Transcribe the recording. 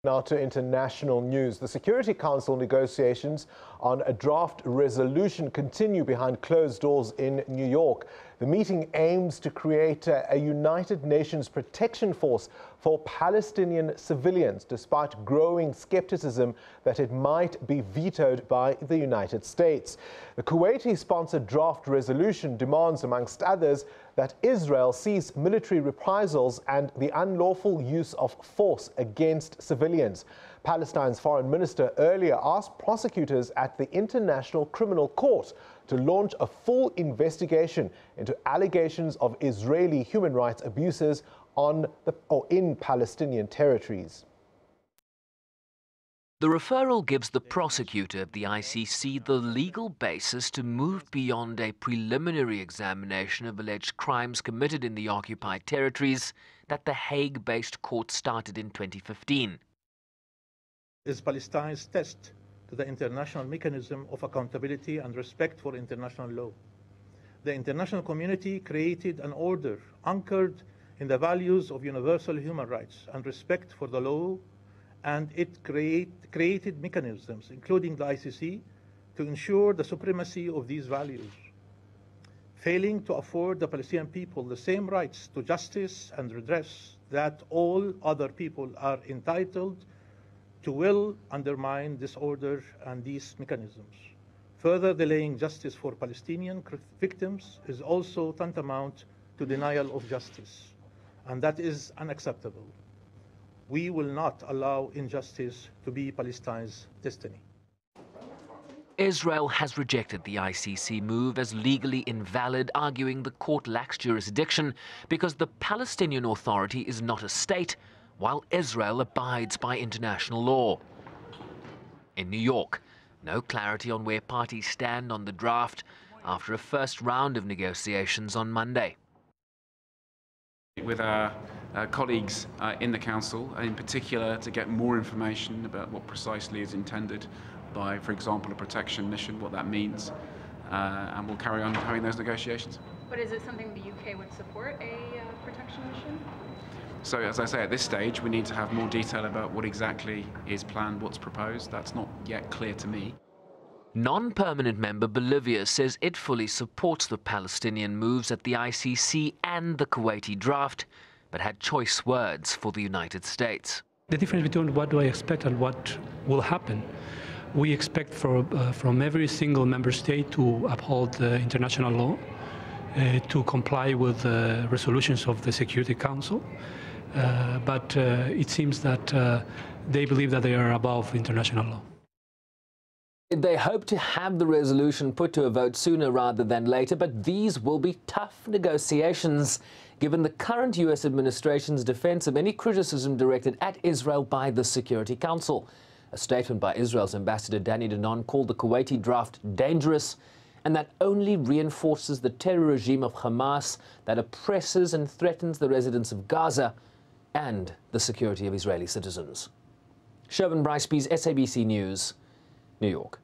Now to international news. The Security Council negotiations on a draft resolution continue behind closed doors in New York. The meeting aims to create a United Nations protection force for Palestinian civilians, despite growing skepticism that it might be vetoed by the United States. The Kuwaiti-sponsored draft resolution demands, amongst others, that Israel cease military reprisals and the unlawful use of force against civilians. Palestine's foreign minister earlier asked prosecutors at the International Criminal Court to launch a full investigation into allegations of Israeli human rights abuses in Palestinian territories. The referral gives the prosecutor of the ICC the legal basis to move beyond a preliminary examination of alleged crimes committed in the occupied territories that the Hague-based court started in 2015. Is Palestine's test to the international mechanism of accountability and respect for international law. The international community created an order anchored in the values of universal human rights and respect for the law, and it created mechanisms, including the ICC, to ensure the supremacy of these values. Failing to afford the Palestinian people the same rights to justice and redress that all other people are entitled to will undermine this order and these mechanisms. Further delaying justice for Palestinian victims is also tantamount to denial of justice, and that is unacceptable. We will not allow injustice to be Palestine's destiny. Israel has rejected the ICC move as legally invalid, arguing the court lacks jurisdiction because the Palestinian Authority is not a state, while Israel abides by international law. In New York, no clarity on where parties stand on the draft after a first round of negotiations on Monday. With our colleagues in the Council, in particular to get more information about what precisely is intended by, for example, a protection mission, what that means, and we'll carry on having those negotiations. But is it something the UK would support, a protection mission? So, as I say, at this stage, we need to have more detail about what exactly is planned, what's proposed. That's not yet clear to me. Non-permanent member Bolivia says it fully supports the Palestinian moves at the ICC and the Kuwaiti draft, but had choice words for the United States. The difference between what do I expect and what will happen. We expect from every single member state to uphold international law, to comply with the resolutions of the Security Council. But it seems that they believe that they are above international law. They hope to have the resolution put to a vote sooner rather than later, but these will be tough negotiations, given the current U.S. administration's defense of any criticism directed at Israel by the Security Council. A statement by Israel's ambassador Danny Danon called the Kuwaiti draft dangerous, and that only reinforces the terror regime of Hamas that oppresses and threatens the residents of Gaza and the security of Israeli citizens. Bryce-Pease, SABC News, New York.